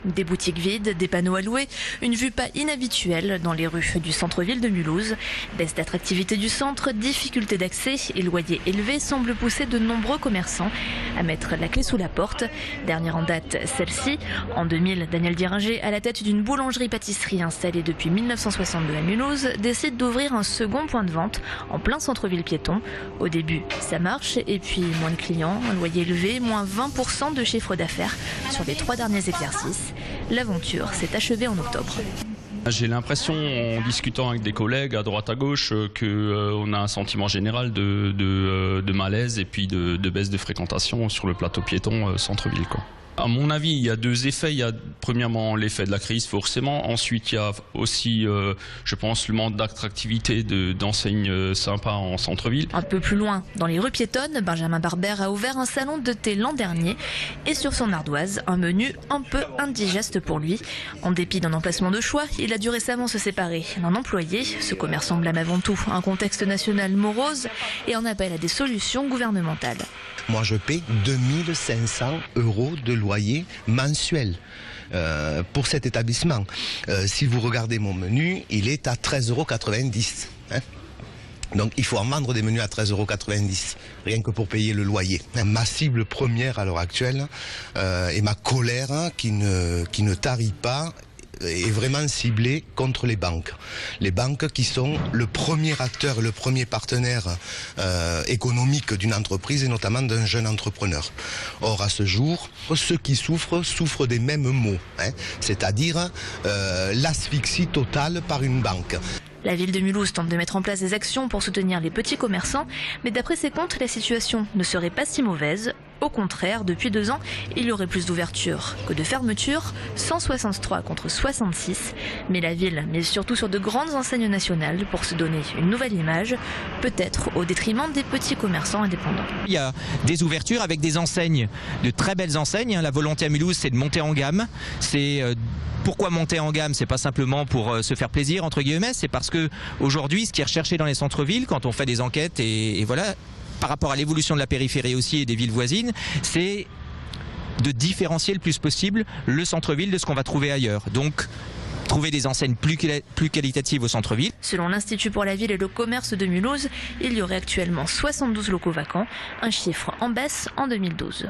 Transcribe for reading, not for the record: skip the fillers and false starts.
Des boutiques vides, des panneaux à louer, une vue pas inhabituelle dans les rues du centre-ville de Mulhouse. Baisse d'attractivité du centre, difficulté d'accès et loyers élevés semblent pousser de nombreux commerçants à mettre la clé sous la porte. Dernière en date, celle-ci. En 2000, Daniel Diringer, à la tête d'une boulangerie-pâtisserie installée depuis 1962 à Mulhouse, décide d'ouvrir un second point de vente en plein centre-ville piéton. Au début, ça marche et puis moins de clients, un loyer élevé, moins 20% de chiffre d'affaires sur les 3 derniers exercices. L'aventure s'est achevée en octobre. J'ai l'impression, en discutant avec des collègues à droite à gauche, qu'on a un sentiment général de malaise et puis de baisse de fréquentation sur le plateau piéton centre-ville, quoi. À mon avis, il y a 2 effets. Il y a premièrement l'effet de la crise, forcément. Ensuite, il y a aussi, je pense, le manque d'attractivité d'enseignes sympas en centre-ville. Un peu plus loin, dans les rues piétonnes, Benjamin Barber a ouvert un salon de thé l'an dernier. Et sur son ardoise, un menu un peu indigeste pour lui. En dépit d'un emplacement de choix, il a dû récemment se séparer d'un employé. Ce commerçant blâme avant tout un contexte national morose et en appelle à des solutions gouvernementales. Moi, je paie 2500 € de loyer mensuel pour cet établissement. Si vous regardez mon menu, il est à 13,90 €. Donc il faut en vendre des menus à 13,90 €, rien que pour payer le loyer. Ma cible première à l'heure actuelle et ma colère qui ne tarit pas est vraiment ciblée contre les banques. Les banques qui sont le premier acteur, le premier partenaire économique d'une entreprise et notamment d'un jeune entrepreneur. Or à ce jour, ceux qui souffrent des mêmes maux, c'est-à-dire l'asphyxie totale par une banque. La ville de Mulhouse tente de mettre en place des actions pour soutenir les petits commerçants, mais d'après ses comptes, la situation ne serait pas si mauvaise. Au contraire, depuis 2 ans, il y aurait plus d'ouvertures que de fermetures, 163 contre 66. Mais la ville mise surtout sur de grandes enseignes nationales pour se donner une nouvelle image, peut-être au détriment des petits commerçants indépendants. Il y a des ouvertures avec des enseignes, de très belles enseignes. La volonté à Mulhouse, c'est de monter en gamme. Pourquoi monter en gamme? C'est pas simplement pour se faire plaisir, entre guillemets, c'est parce que aujourd'hui, ce qui est recherché dans les centres-villes, quand on fait des enquêtes et voilà, par rapport à l'évolution de la périphérie aussi et des villes voisines, c'est de différencier le plus possible le centre-ville de ce qu'on va trouver ailleurs. Donc, trouver des enseignes plus qualitatives au centre-ville. Selon l'Institut pour la ville et le commerce de Mulhouse, il y aurait actuellement 72 locaux vacants, un chiffre en baisse en 2012.